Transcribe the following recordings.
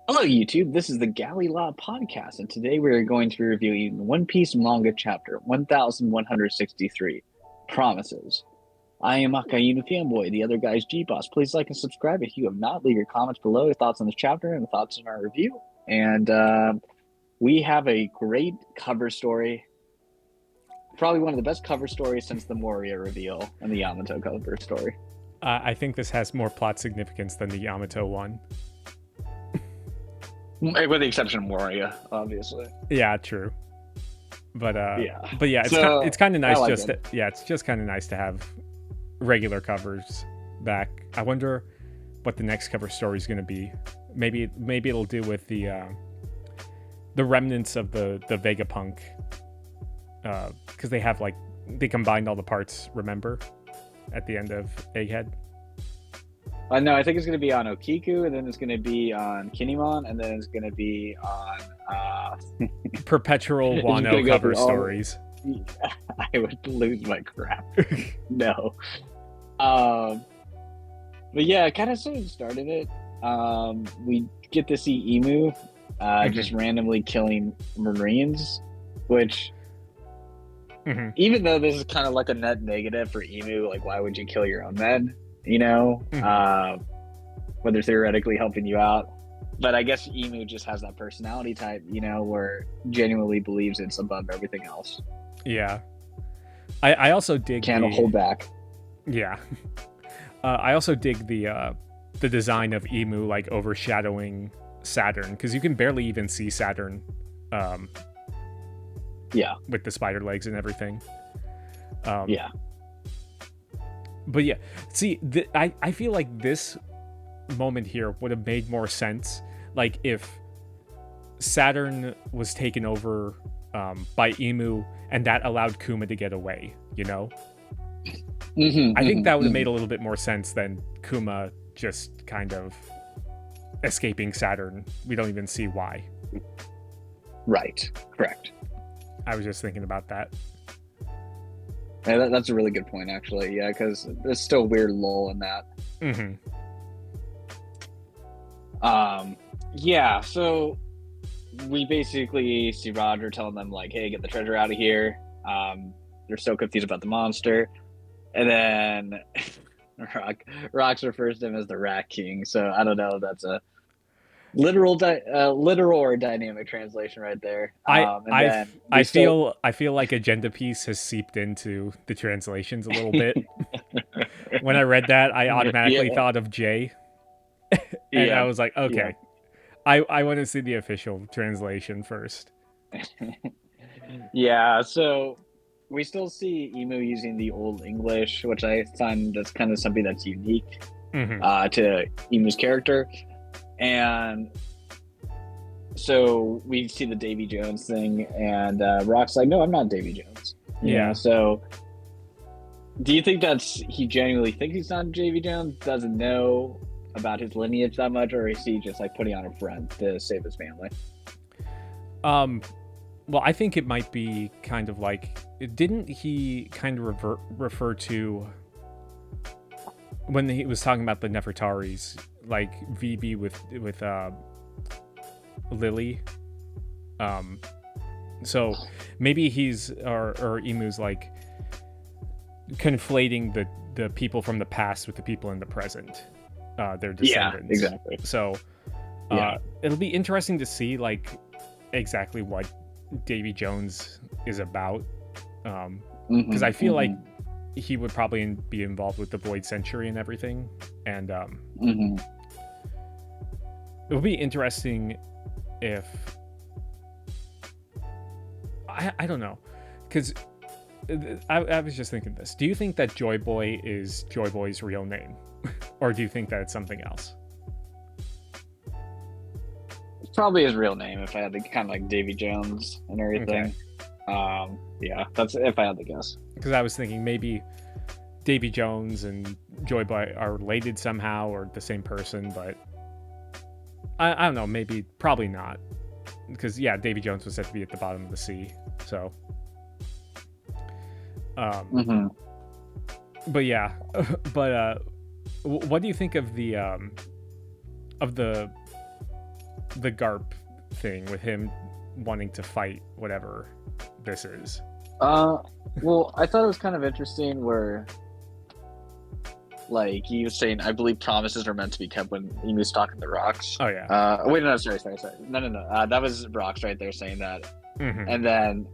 Hello, YouTube. This is the Galley La Podcast, and today we are going to be reviewing One Piece Manga Chapter 1163 Promises. I am Akainu Fanboy, the other guy's Gboss. Please like and subscribe if you have not. Leave your comments below, your thoughts on this chapter and thoughts on our review. And we have a great cover story. Probably one of the best cover stories since the Moria reveal and the Yamato cover story. I think this has more plot significance than the Yamato one. With the exception of Moria, obviously. Yeah, true. But yeah, it's kind of nice like it's just kind of nice to have regular covers back. I wonder what the next cover story is going to be. Maybe it'll do with the remnants of the Vegapunk, because they combined all the parts. Remember, at the end of Egghead. No, I think it's going to be on Okiku, and then it's going to be on Kinemon, and then it's going to be on Perpetual Wano cover stories. I would lose my crap. No. But yeah, kind of sort of started it. We get to see Emu just randomly killing Marines, which, even though this is kind of like a net negative for Emu, like, why would you kill your own men? You know, when they're theoretically helping you out. But I guess Emu just has that personality type, you know, where genuinely believes it's above everything else. Yeah. I also dig Can't hold back. Yeah. I also dig the design of Emu, like, overshadowing Saturn, because you can barely even see Saturn. Yeah. With the spider legs and everything. Yeah. But yeah, see, I feel like this moment here would have made more sense, like, if Saturn was taken over by Emu, and that allowed Kuma to get away, you know? I think that would have made a little bit more sense than Kuma just kind of escaping Saturn. We don't even see why. Right. Correct. I was just thinking about that. Yeah, that's a really good point, actually. Yeah, because there's still a weird lull in that. Yeah, so we basically see Roger telling them, like, hey, get the treasure out of here. They're so confused about the monster. And then Rox refers to him as the Rat King. So I don't know if that's a literal or dynamic translation right there. I feel like Agenda Piece has seeped into the translations a little bit. When I read that, I automatically thought of Jay, and I was like, okay, I want to see the official translation first. Yeah, so we still see Emu using the Old English, which I find that's kind of something that's unique to Emu's character. And so we see the Davy Jones thing, and Rock's like, no, I'm not Davy Jones. You know? So do you think he genuinely thinks he's not Davy Jones, doesn't know about his lineage that much, or is he just like putting on a front to save his family? Well, I think it might be kind of like, didn't he kind of refer to, when he was talking about the Nefertaris, like VB with Lily. So maybe he's or Emu's like conflating the people from the past with the people in the present, their descendants. Yeah, exactly. So it'll be interesting to see, like, exactly what Davy Jones is about, because I feel like he would probably be involved with the Void Century and everything, and it would be interesting if I don't know, because I was just thinking this. Do you think that Joy Boy is Joy Boy's real name, or do you think that it's something else? It's probably his real name, if I had to, kind of like Davy Jones and everything. Okay. Yeah, that's if I had to guess. Because I was thinking maybe Davy Jones and Joy Boy are related somehow, or the same person, but I don't know. Maybe, probably not, because Davy Jones was said to be at the bottom of the sea. So, but yeah, but what do you think of the the Garp thing with him wanting to fight whatever this is? Well, I thought it was kind of interesting where, like, he was saying, I believe promises are meant to be kept when Emu's talking to Rocks. Oh, yeah. Wait, no, sorry. No. That was Rocks right there saying that. Mm-hmm. And then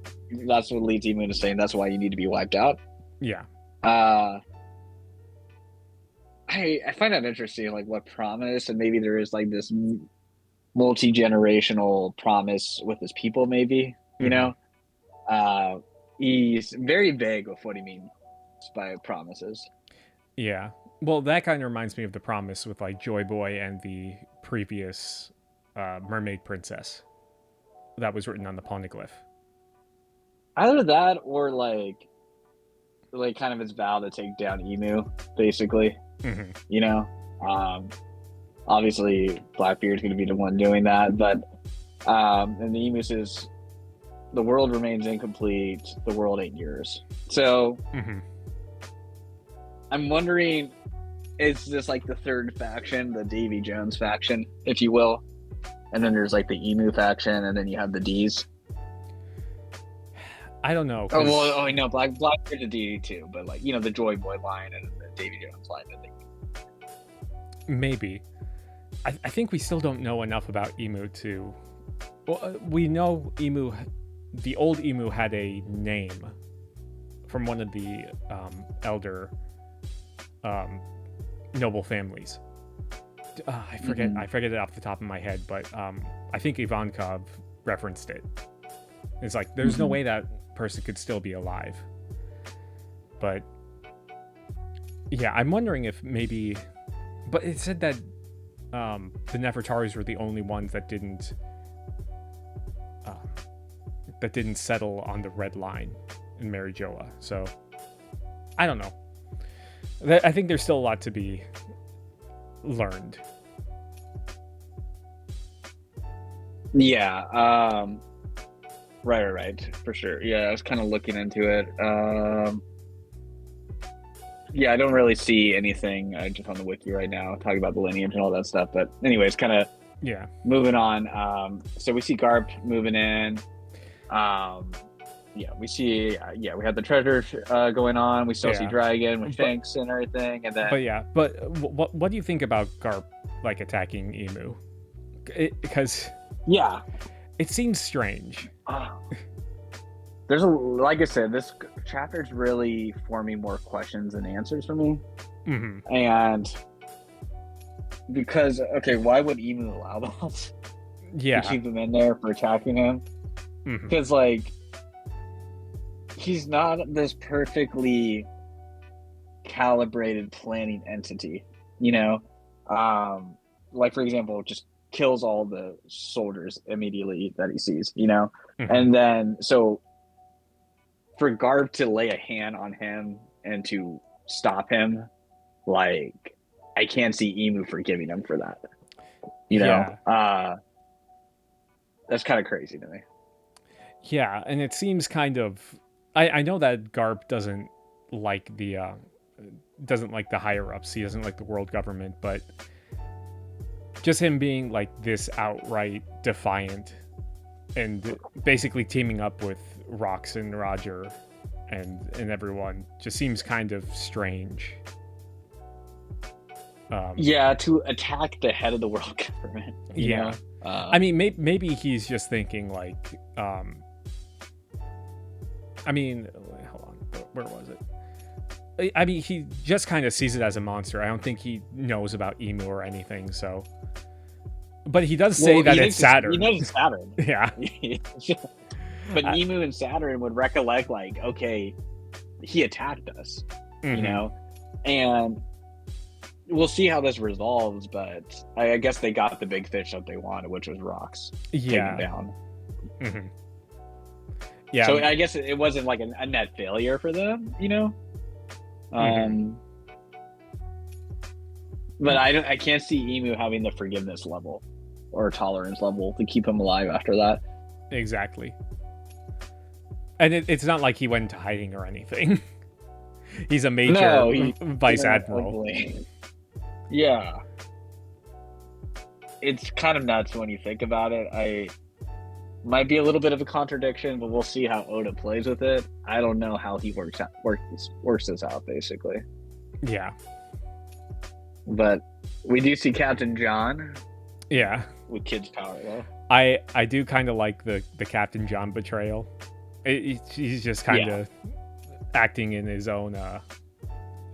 that's what leads Emu to saying that's why you need to be wiped out. Yeah. I find that interesting, like, what promise, and maybe there is, like, this multi-generational promise with his people, maybe, you know? He's very vague with what he means by promises. Yeah. Well, that kind of reminds me of the promise with, like, Joy Boy and the previous mermaid princess that was written on the poneglyph. Either that or, like kind of his vow to take down Emu, basically. Mm-hmm. You know? Obviously, Blackbeard's going to be the one doing that, but and the Emu says, the world remains incomplete, the world ain't yours. So, I'm wondering, is this like the third faction, the Davy Jones faction, if you will? And then there's like the Emu faction, and then you have the D's. I don't know. No, Blackbeard's a D too, but, like, you know, the Joy Boy line and the Davy Jones line, I think. Maybe. I think we still don't know enough about Emu to... Well, we know Emu... The old Emu had a name from one of the elder noble families. I forget it off the top of my head, but I think Ivankov referenced it. It's like, there's no way that person could still be alive. But yeah, I'm wondering if maybe... But it said that the Nefertaris were the only ones that didn't settle on the red line in Mary Joa. So I don't know. I think there's still a lot to be learned. Yeah. Right. For sure. Yeah, I was kind of looking into it. Yeah, I don't really see anything just on the wiki right now talking about the lineage and all that stuff. But anyways, kind of moving on. So we see Garp moving in. We see. We have the treasure going on. We still see Dragon with Shanks and everything. And then, what do you think about Garp like attacking Emu? Because it seems strange. Like I said, this chapter's really forming more questions than answers for me. Mm-hmm. And because, why would Emu allow that? Yeah. To keep him in there for attacking him? Because, like, he's not this perfectly calibrated planning entity, you know? Like, for example, just kills all the soldiers immediately that he sees, you know? And then, so for Garp to lay a hand on him and to stop him, like, I can't see Emu forgiving him for that. You know? That's kind of crazy to me. Yeah, and it seems kind of... I know that Garp doesn't like the higher-ups. He doesn't like the world government, but just him being, like, this outright defiant and basically teaming up with Rox and Roger and everyone just seems kind of strange. To attack the head of the world government. You know? I mean, maybe he's just thinking, like, hold on, where was it? I mean, he just kind of sees it as a monster. I don't think he knows about Emu or anything, so... But he does say that it's Saturn. He knows it's Saturn. Yeah. But Emu and Saturn would recollect, like, okay, he attacked us, you know? And we'll see how this resolves, but I guess they got the big fish that they wanted, which was Rox taken down. Yeah. So I guess it wasn't like a net failure for them, you know? But I can't see Emu having the forgiveness level or tolerance level to keep him alive after that. Exactly. And it's not like he went into hiding or anything. He's a major vice admiral. Yeah. it's kind of nuts when you think about it. I might be a little bit of a contradiction, but we'll see how Oda plays with it. I don't know how he works this out, basically. Yeah. But we do see Captain John. Yeah. With kids' power, though. I do kind of like the Captain John betrayal. He's just kind of acting in his own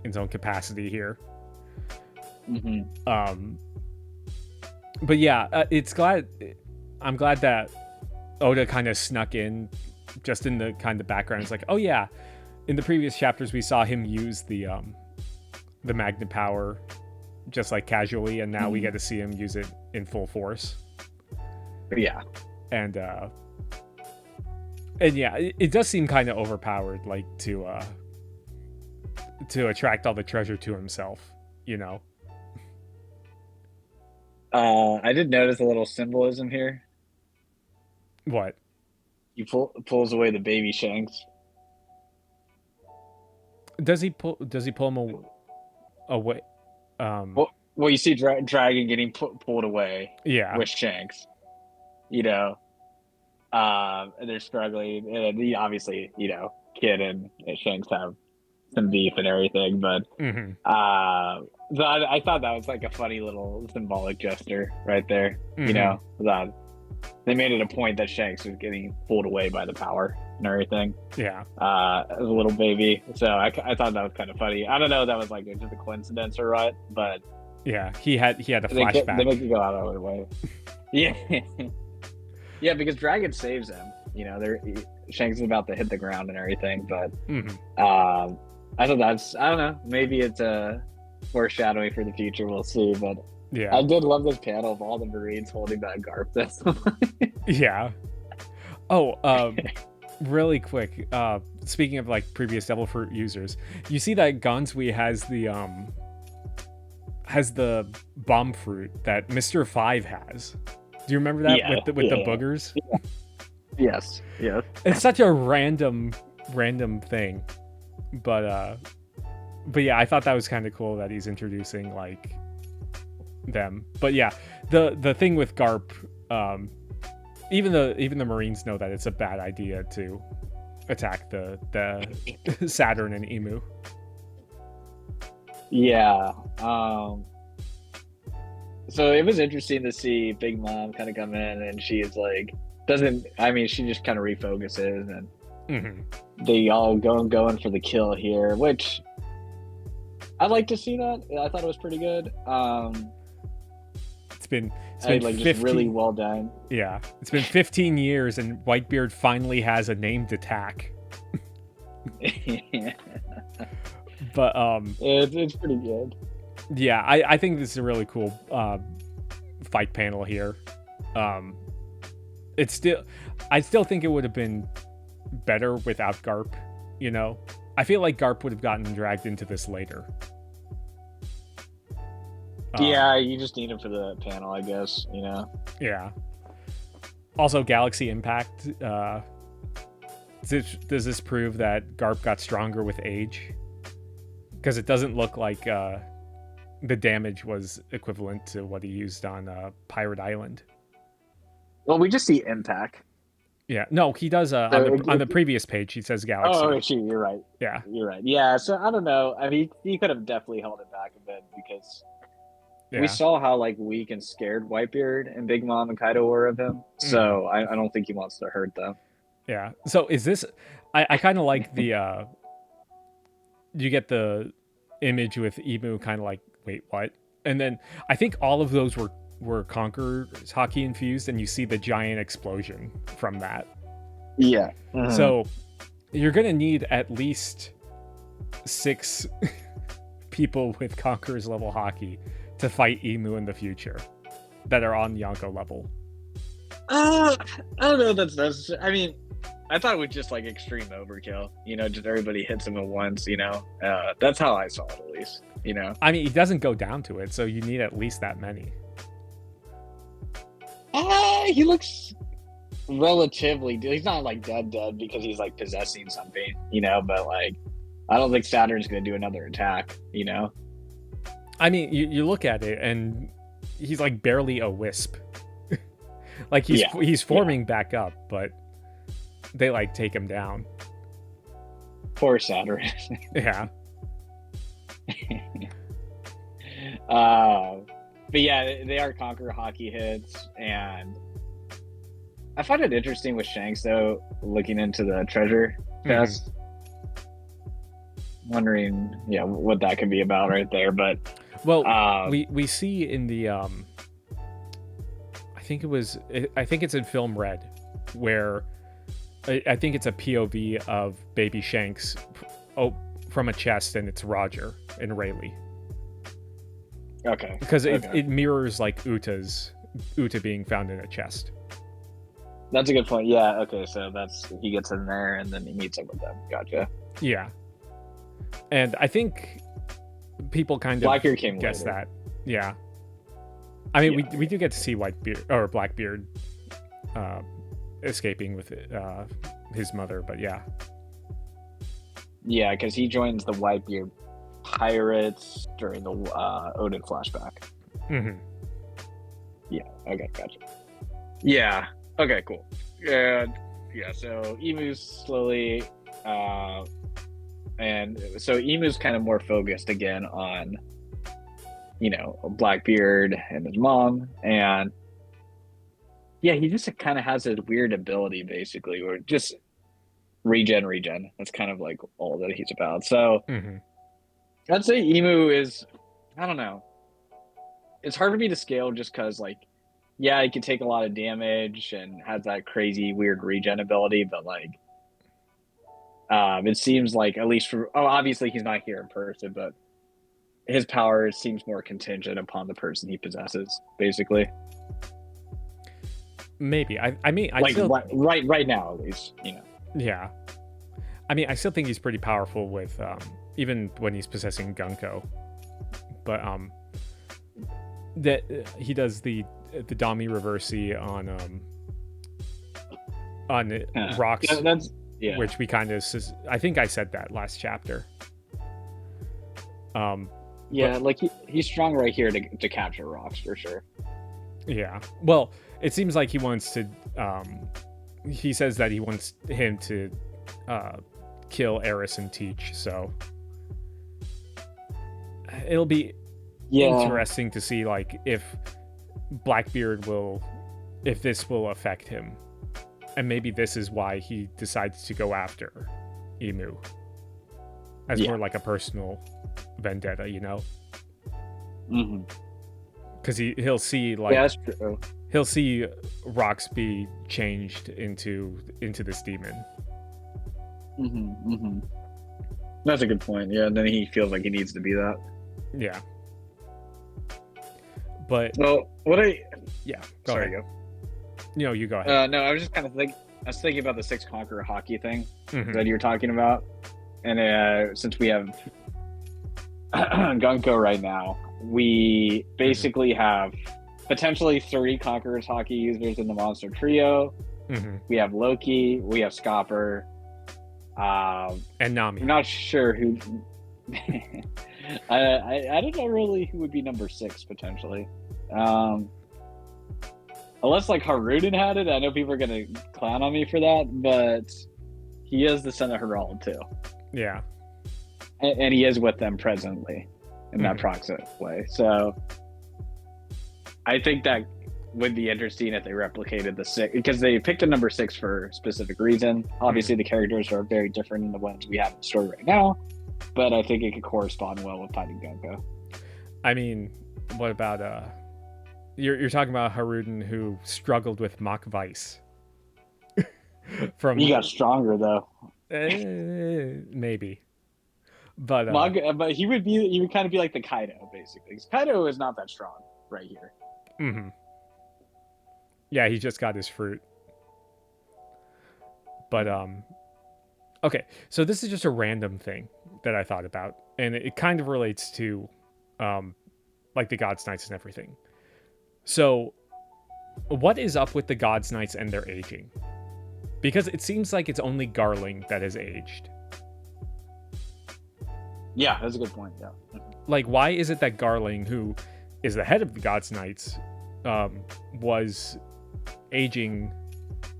capacity here. Mm-hmm. But yeah, I'm glad that Oda kind of snuck in just in the kind of background. It's like, oh yeah, in the previous chapters we saw him use the magnet power just like casually, and now we get to see him use it in full force. Yeah. And yeah, it does seem kind of overpowered, like to attract all the treasure to himself, you know. I did notice a little symbolism here. What? He pulls away the baby Shanks. Does he pull him away? Well, you see Dragon getting pulled away. Yeah. With Shanks. You know, and they're struggling, and he, obviously, you know, Kid and Shanks have some beef and everything, but so I thought that was like a funny little symbolic gesture right there. You know, that they made it a point that Shanks was getting pulled away by the power and everything. Yeah. As a little baby, so I thought that was kind of funny. I don't know if that was like just a coincidence or what, but yeah, he had a flashback. They make you go out of the way. Yeah. Yeah, because Dragon saves him. You know, Shanks is about to hit the ground and everything, but I thought I don't know, maybe it's a foreshadowing for the future. We'll see, but yeah, I did love this panel of all the Marines holding that Garp. Yeah. Oh, really quick. Speaking of like previous Devil Fruit users, you see that Gansui has the bomb fruit that Mr. 5 has. Do you remember that with the boogers? Yeah. Yes. It's such a random thing, but yeah, I thought that was kind of cool that he's introducing like them. But yeah, the thing with Garp, even the Marines know that it's a bad idea to attack the Saturn and Emu. Yeah. So it was interesting to see Big Mom kind of come in, and she's like, she just kind of refocuses, and they all going for the kill here, which I'd like to see that. I thought it was pretty good. It's been like 15, just really well done. Yeah, it's been 15 years, and Whitebeard finally has a named attack. But it's pretty good. Yeah, I think this is a really cool fight panel here. I still think it would have been better without Garp, you know? I feel like Garp would have gotten dragged into this later. Yeah, you just need him for the panel, I guess, you know? Yeah. Also, Galaxy Impact. Does this prove that Garp got stronger with age? Because it doesn't look like the damage was equivalent to what he used on Pirate Island. Well, we just see Impact. Yeah, no, he does on the previous page. He says Galaxy. Oh, actually, you're right. Yeah, you're right. Yeah, so I don't know. I mean, he could have definitely held it back a bit because we saw how like weak and scared Whitebeard and Big Mom and Kaido were of him. So I don't think he wants to hurt them. Yeah. So is this? I kind of like the. You get the image with Emu, kind of like, wait, what? And then I think all of those were Conqueror's Haki infused, and you see the giant explosion from that. Yeah. So you're gonna need at least 6 people with Conqueror's level Haki to fight Emu in the future that are on Yonko level. I don't know if that's necessary. I mean, I thought it was just like extreme overkill, you know, just everybody hits him at once, you know. That's how I saw it, at least, you know. I mean, he doesn't go down to it, so you need at least that many. He looks relatively, he's not like dead because he's like possessing something, you know, but like I don't think Saturn's gonna do another attack, you know. I mean, you look at it and he's like barely a wisp. Like he's forming back up, but they like take him down. Poor Saturn. Yeah. But yeah, they are conquer hockey hits, and I find it interesting with Shanks though, looking into the treasure chest. Wondering, what that could be about right there. But we see in the I think it's in Film Red, where I think it's a POV of baby Shanks from a chest, and it's Roger and Rayleigh. Okay. Because it mirrors like Uta being found in a chest. That's a good point. Yeah. Okay. So he gets in there and then he meets up with them. Gotcha. Yeah. And I think people kind of Blackbeard came guess later. that. Yeah. I mean, we do get to see Blackbeard escaping with his mother, but yeah. Yeah, because he joins the Whitebeard pirates during the Odin flashback. Mm-hmm. Yeah. Okay. Gotcha. Yeah. Okay. Cool. And so Emu's slowly, and so Emu's kind of more focused again on, Blackbeard and his mom, and he just kind of has this weird ability, basically, where just regen. That's kind of like all that he's about. So. Mm-hmm. I'd say Emu is, I don't know. It's hard for me to scale just because, he can take a lot of damage and has that crazy, weird regen ability, but, it seems like, at least obviously he's not here in person, but his power seems more contingent upon the person he possesses, basically. Maybe. I mean, right now, at least, Yeah. I mean, I still think he's pretty powerful with, even when he's possessing Gunko, but that he does the Dami Reversi on rocks, which we kind of, I think I said that last chapter. He's strong right here to capture rocks for sure. Yeah, well, it seems like he wants to. He says that he wants him to kill Eris and Teach, so. It'll be interesting to see if Blackbeard if this will affect him, and maybe this is why he decides to go after Emu as more like a personal vendetta, Mm-hmm. Because he'll see that's true. He'll see rocks be changed into this demon. Mm-hmm. Mm-hmm. That's a good point. Yeah, and then he feels like he needs to be that. Yeah. But go ahead. Go. You go ahead. No, I was just kind of I was thinking about the 6 Conqueror hockey thing that you were talking about, and since we have Gunko right now, we basically have potentially 30 Conquerors hockey users in the monster trio. Mm-hmm. We have Loki, we have Scopper, and Nami. I'm not sure who. I don't know really who would be number 6 potentially, unless Haruden had it. I know people are gonna clown on me for that, but he is the son of Herald too. Yeah, and he is with them presently in that proximate way. So I think that would be interesting if they replicated the 6, because they picked a number 6 for a specific reason. Obviously, the characters are very different than the ones we have in the story right now. But I think it could correspond well with fighting Gunko. I mean, what about you're talking about Haruden, who struggled with Mach Vice. He got stronger though. Maybe, but he would kind of be like the Kaido basically. Because Kaido is not that strong right here. Mm-hmm. Yeah, he just got his fruit. But okay, so this is just a random thing that I thought about, and it kind of relates to the God's Knights and everything. So what is up with the God's Knights and their aging? Because it seems like it's only Garling that has aged. Yeah, that's a good point. Yeah. Why is it that Garling, who is the head of the God's Knights, was aging,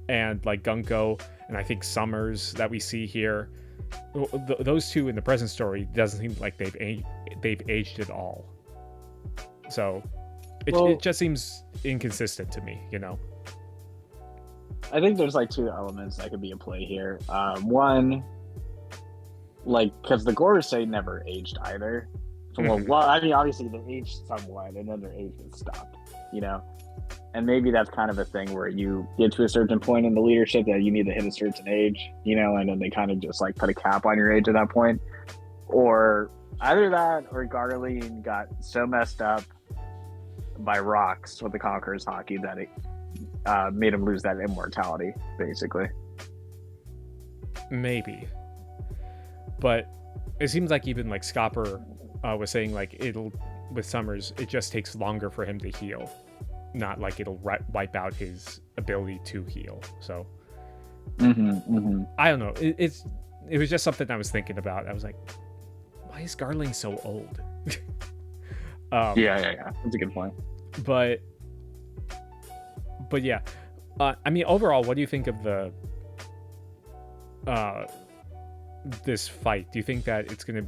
and like Gunko and I think Summers that we see here, those two in the present story doesn't seem like they've aged at all. So it just seems inconsistent to me, you know. I think there's like two elements that could be in play here. One, like, because the Gorosei never aged either. So, well, I mean, obviously they aged somewhat, and then their age has stopped, you know. And maybe that's kind of a thing where you get to a certain point in the leadership that you need to hit a certain age, you know, and then they kind of just like put a cap on your age at that point. Or either that, or Garline got so messed up by rocks with the Conqueror's Haki that it made him lose that immortality, basically. Maybe. But it seems like even like Scopper was saying, like, with Summers, it just takes longer for him to heal. Not like it'll wipe out his ability to heal. So I don't know. It was just something I was thinking about. I was like, why is Garling so old? Yeah. That's a good point. But yeah, I mean, overall, what do you think of the this fight? Do you think that it's gonna?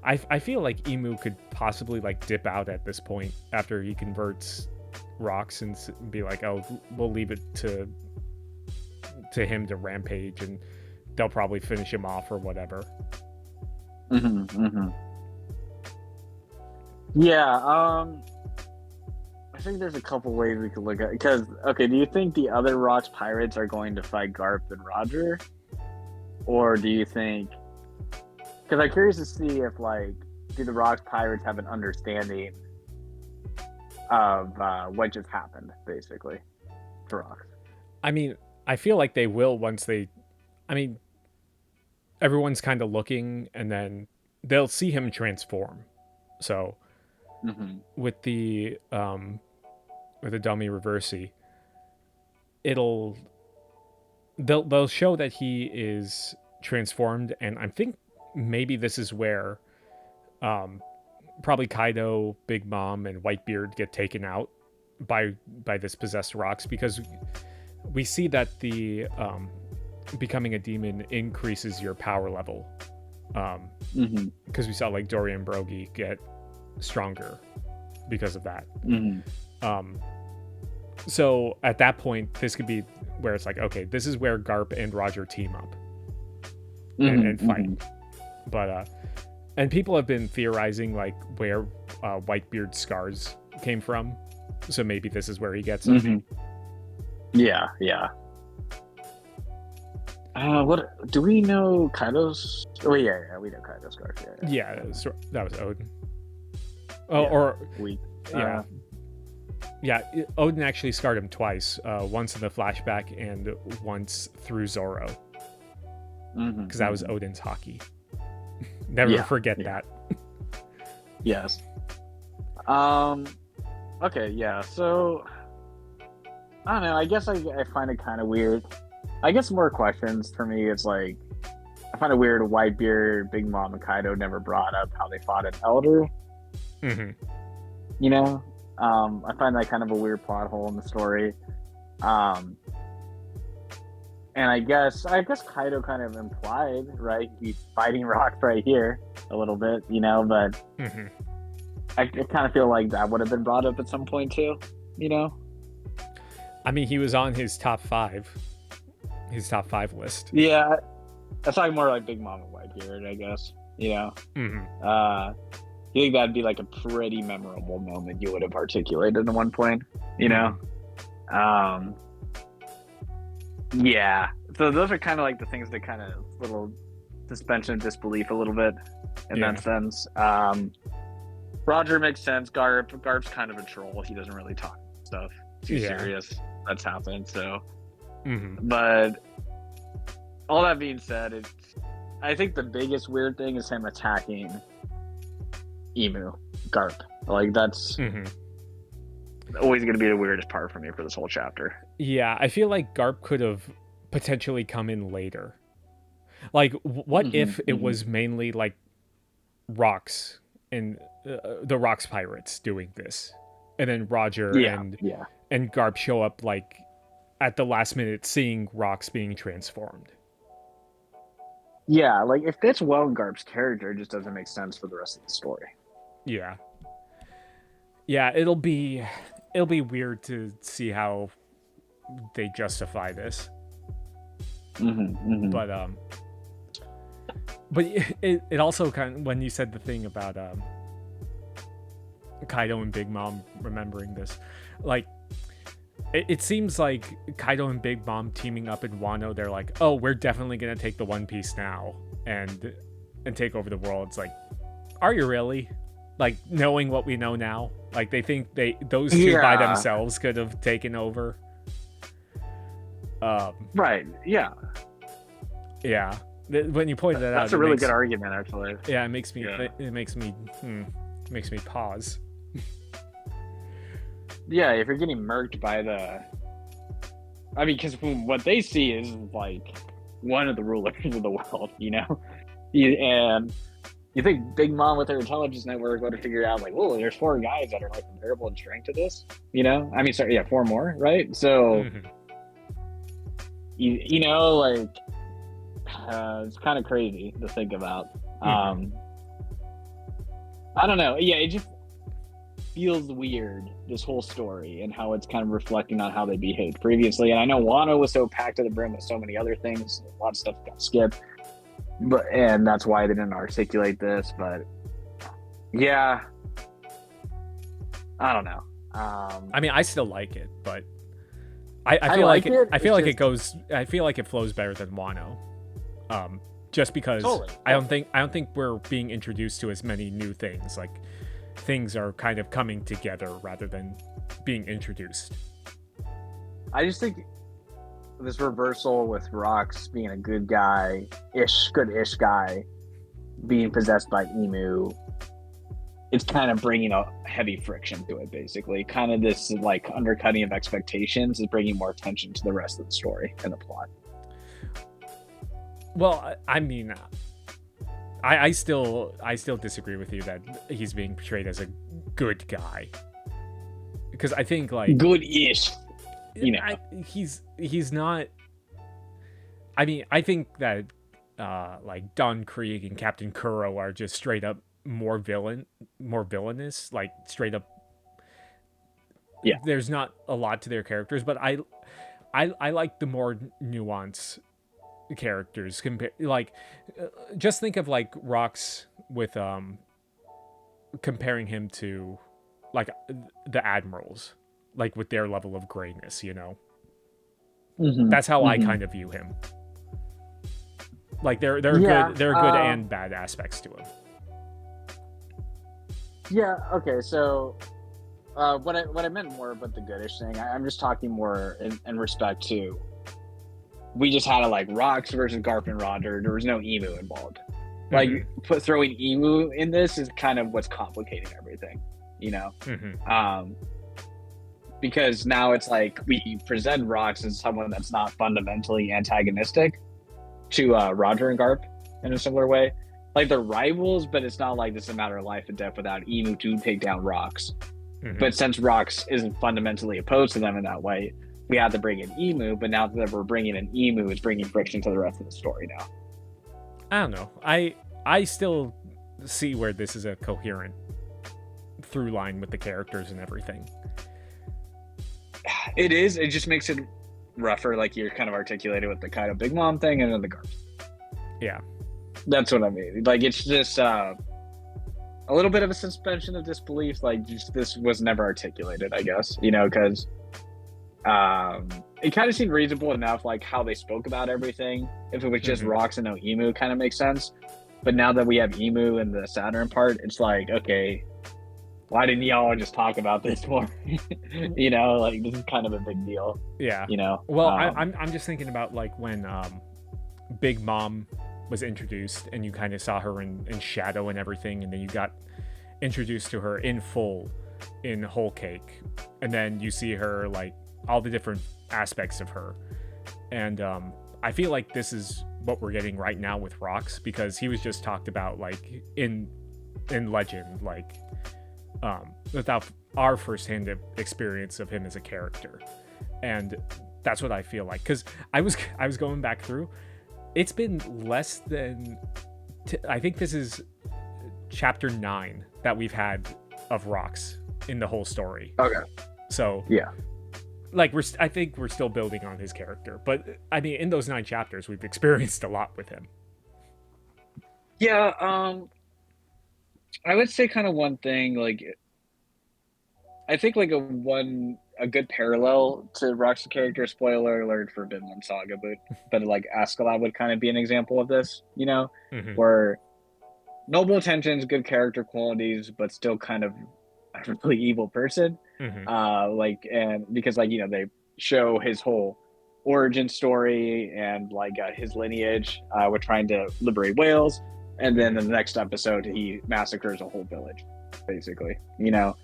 I feel like Emu could possibly like dip out at this point after he converts rocks and be like, oh, we'll leave it to him to rampage, and they'll probably finish him off or whatever. Yeah, I think there's a couple ways we could look at it. Because, okay, do you think the other Rocks pirates are going to fight Garp and Roger? Or do you think... Because I'm curious to see if, like, do the Rocks pirates have an understanding of what just happened, basically, to Rocks? I mean, I feel like they will once they... I mean, everyone's kind of looking, and then they'll see him transform. So, with the dummy Reversi, they'll show that he is transformed, and I think maybe this is where probably Kaido, Big Mom, and Whitebeard get taken out by this possessed rocks, because we see that the becoming a demon increases your power level, because we saw like Dory and Brogy get stronger because of that. So at that point, this could be where it's like, okay, this is where Garp and Roger team up and fight. But and people have been theorizing like where Whitebeard's scars came from, so maybe this is where he gets them. Yeah. What do we know? Kaido's? Oh yeah, we know Kaido's scars. Yeah, that was Odin. Odin actually scarred him twice. Once in the flashback and once through Zoro. Because that was Odin's Haki. Never forget that. Yes. Okay, yeah. So I don't know. I guess I find it kind of weird. I guess more questions for me. It's like I find it weird. Whitebeard, Big Mom, and Kaido never brought up how they fought an Elder. You know, I find that kind of a weird plot hole in the story. And I guess Kaido kind of implied, right? He's fighting Rock right here a little bit, you know, but I kind of feel like that would have been brought up at some point too, you know? I mean, he was on his top 5 list. Yeah, that's like more like Big Mom and Whitebeard, I guess, you know? You think that'd be like a pretty memorable moment you would have articulated at one point, you know? Yeah. So those are kind of like the things that kind of little suspension of disbelief a little bit in that sense. Roger makes sense. Garp's kind of a troll. He doesn't really talk stuff too serious that's happened. So, but all that being said, I think the biggest weird thing is him attacking Emu, Garp. Like that's always going to be the weirdest part for me for this whole chapter. Yeah, I feel like Garp could have potentially come in later. Like, what if it was mainly like rocks the Rocks pirates doing this, and then Roger and Garp show up like at the last minute, seeing Rocks being transformed. Yeah, like it fits well in Garp's character, it just doesn't make sense for the rest of the story. Yeah. Yeah, it'll be weird to see how they justify this. But it also kind of, when you said the thing about Kaido and Big Mom remembering this, like it seems like Kaido and Big Mom teaming up in Wano, they're like, oh, we're definitely gonna take the One Piece now and take over the world. It's like, are you really? Like, knowing what we know now, like they think those two by themselves could have taken over. Right. Yeah. Yeah. When you pointed that out, that's a really good argument, actually. Yeah, it makes me makes me pause. Yeah, if you're getting murked by I mean, because what they see is like one of the rulers of the world, you know, and you think Big Mom with her intelligence network would have figured out like, whoa, there's 4 guys that are like comparable in strength to this, you know? I mean, sorry, yeah, 4 more, right? So, you know, like. It's kind of crazy to think about. I don't know. Yeah, it just feels weird, this whole story, and how it's kind of reflecting on how they behaved previously. And I know Wano was so packed to the brim with so many other things, a lot of stuff got skipped, and that's why they didn't articulate this. But yeah, I don't know. I mean, I still like it, but I feel like it. I feel like it goes. I feel like it flows better than Wano. Just because I don't think we're being introduced to as many new things. Like, things are kind of coming together rather than being introduced. I just think this reversal with Rocks being a good guy-ish, good-ish guy, being possessed by Emu, it's kind of bringing a heavy friction to it, basically. Kind of this, like, undercutting of expectations is bringing more attention to the rest of the story and the plot. Well, I mean, I still disagree with you that he's being portrayed as a good guy, because I think like good-ish, you know, he's not. I mean, I think that like Don Krieg and Captain Kuro are just straight up more villainous, like straight up. Yeah, there's not a lot to their characters, but I like the more nuance characters like just think of like Rocks with comparing him to like the admirals, like with their level of grayness, you know. That's how I kind of view him. Like there are good and bad aspects to him. Yeah, okay, so what I meant more about the goodish thing, I'm just talking more in respect to, we just had like Rocks versus Garp and Roger. There was no Emu involved. Like throwing Emu in this is kind of what's complicating everything, you know. Because now it's like we present Rocks as someone that's not fundamentally antagonistic to Roger and Garp in a similar way. Like they're rivals, but it's not like this is a matter of life and death without Emu to take down Rocks. But since Rocks isn't fundamentally opposed to them in that way, we have to bring in Emu, but now that we're bringing in Emu, it's bringing friction to the rest of the story now. I don't know. I still see where this is a coherent through line with the characters and everything. It is. It just makes it rougher, like you're kind of articulated with the kind of Big Mom thing and then the Garp. Yeah. That's what I mean. Like, it's just a little bit of a suspension of disbelief. Like, just, this was never articulated, I guess, you know, because it kind of seemed reasonable enough, like how they spoke about everything. If it was just Rocks and no Emu, kind of makes sense. But now that we have Emu in the Saturn part, it's like, okay, why didn't y'all just talk about this more? You know, like this is kind of a big deal. Yeah. You know. Well, I'm just thinking about like when Big Mom was introduced and you kind of saw her in shadow and everything, and then you got introduced to her in full in Whole Cake, and then you see her like all the different aspects of her, and I feel like this is what we're getting right now with Rocks, because he was just talked about like in in Legend, like without our firsthand experience of him as a character. And that's what I feel like, because I was going back through. It's been less than I think this is chapter 9 that we've had of Rocks in the whole story. Okay. So yeah, like I think we're still building on his character, but I mean, in those 9 chapters, we've experienced a lot with him. Yeah. I would say kind of one thing, like, I think like a good parallel to Rock's character, spoiler alert for Vinland Saga, but like Askeladd would kind of be an example of this, you know, where noble intentions, good character qualities, but still kind of a really evil person. Like, and because like, you know, they show his whole origin story and like his lineage. We're trying to liberate Wales, and then in the next episode he massacres a whole village, basically, you know.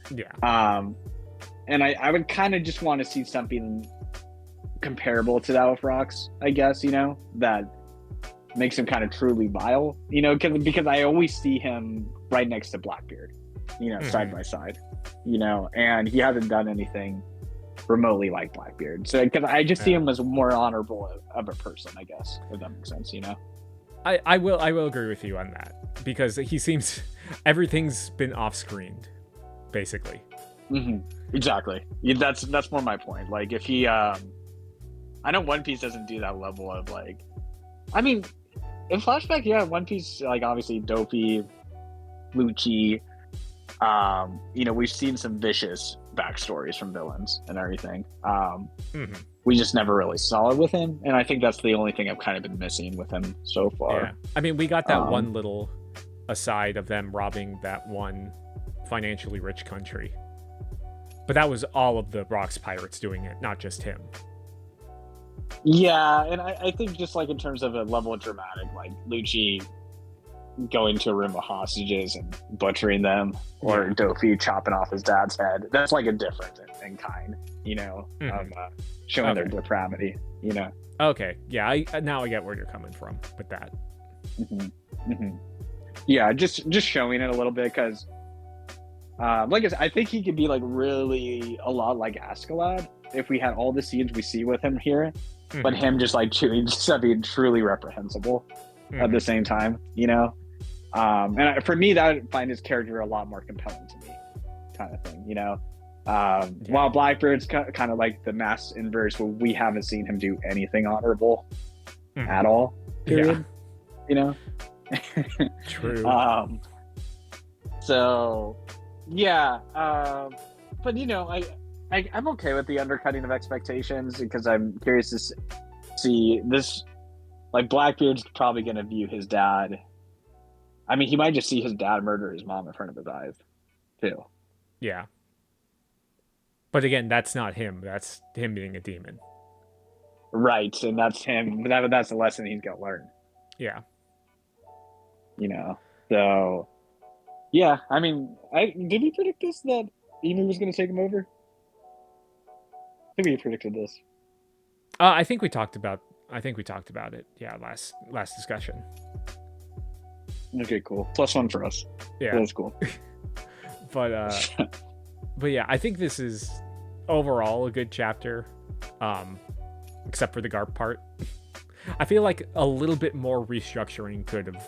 And I would kind of just want to see something comparable to that with Rocks, I guess, you know, that makes him kind of truly vile, you know, because I always see him right next to Blackbeard, you know, side by side, you know, and he hasn't done anything remotely like Blackbeard. So because I just see him as more honorable of a person, I guess, if that makes sense, you know. I will agree with you on that, because he seems everything's been off-screened, basically. Exactly. That's more my point. Like, if he I know One Piece doesn't do that level of, like, I mean, in flashback, yeah, One Piece, like, obviously Dopey, Lucci, you know, we've seen some vicious backstories from villains and everything. We just never really saw it with him, and I think that's the only thing I've kind of been missing with him so far. Yeah, I mean, we got that one little aside of them robbing that one financially rich country, but that was all of the Rocks pirates doing it, not just him. Yeah, and I think just like in terms of a level of dramatic, like Lucci going to a room of hostages and butchering them, or Dopey chopping off his dad's head, that's like a different in kind, you know, of showing their depravity, you know. Okay, yeah, now I get where you're coming from with that. Yeah, just showing it a little bit, because like I said, I think he could be like really a lot like Askeladd if we had all the scenes we see with him here, but him just like doing something truly reprehensible at the same time, you know. And for me, that would find his character a lot more compelling to me, kind of thing, you know. While Blackbeard's kind of like the mass inverse, where we haven't seen him do anything honorable at all, period, you know. True. So yeah, but you know, I'm okay with the undercutting of expectations, because I'm curious to see this. Like, Blackbeard's probably going to view his dad. I mean, he might just see his dad murder his mom in front of his eyes, too. Yeah. But again, that's not him. That's him being a demon. Right, and that's him. That's the lesson he's got to learn. Yeah. You know, so yeah. I mean, did we predict this, that Emu was going to take him over? I think we predicted this. I think we talked about it. Yeah, last discussion. Okay, cool. +1 for us. Yeah, that's cool. but yeah, I think this is overall a good chapter, except for the Garp part. I feel like a little bit more restructuring could have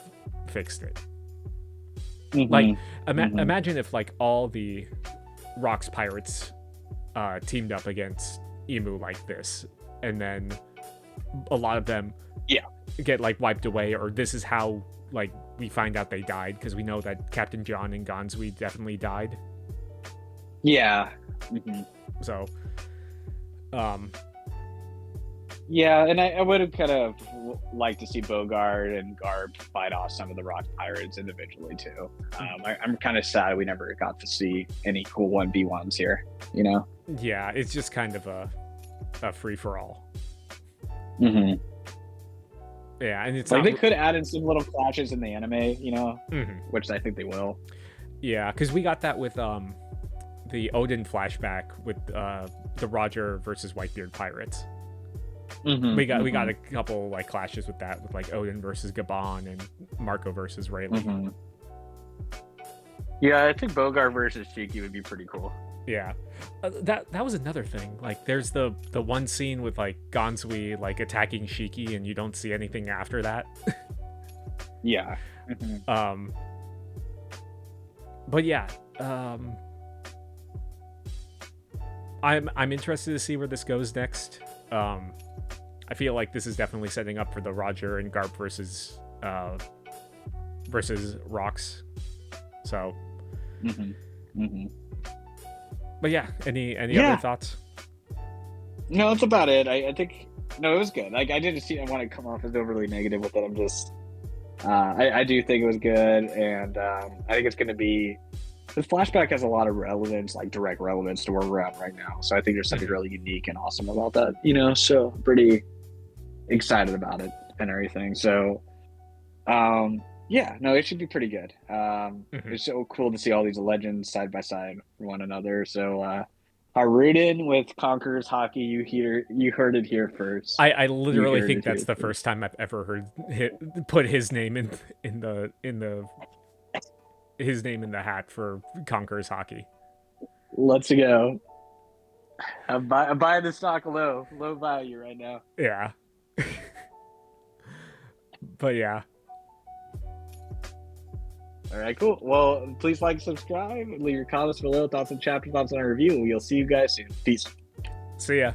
fixed it. Like, imagine if like all the Rocks pirates teamed up against Emu like this, and then a lot of them get like wiped away, or this is how like we find out they died, because we know that Captain John and Gonzui definitely died. So yeah, and I would have kind of liked to see Bogart and Garp fight off some of the Rock pirates individually too. I'm kind of sad we never got to see any cool 1v1s here, you know. Yeah, it's just kind of a free-for-all. Yeah, and it's like they could add in some little clashes in the anime, you know, which I think they will. Yeah, because we got that with the Odin flashback with the Roger versus Whitebeard pirates. We got a couple like clashes with that, with like Odin versus Gabon and Marco versus Rayleigh. Yeah, I think Bogart versus Shiki would be pretty cool. Yeah, that was another thing. Like, there's the one scene with like Gansui like attacking Shiki, and you don't see anything after that. Yeah. Mm-hmm. But yeah, I'm interested to see where this goes next. I feel like this is definitely setting up for the Roger and Garp versus Rocks. So, but yeah, any other thoughts? No, that's about it. I think no, it was good. Like I didn't want to come off as overly negative with it. I'm just I do think it was good, and I think it's going to be. This flashback has a lot of relevance, like direct relevance to where we're at right now. So I think there's something really unique and awesome about that, you know. So I'm pretty excited about it and everything. So, yeah, no, it should be pretty good. It's so cool to see all these legends side by side for one another. So, Haruden with Conqueror's Hockey. You heard it here first. I literally think that's the first time I've ever heard put his name in his name in the hat for Conqueror's Hockey. Let's go. I'm buying the stock low value right now. Yeah. But yeah. All right, cool. Well, please like, subscribe, leave your comments below, thoughts on chapter, thoughts on our review. We'll see you guys soon. Peace. See ya.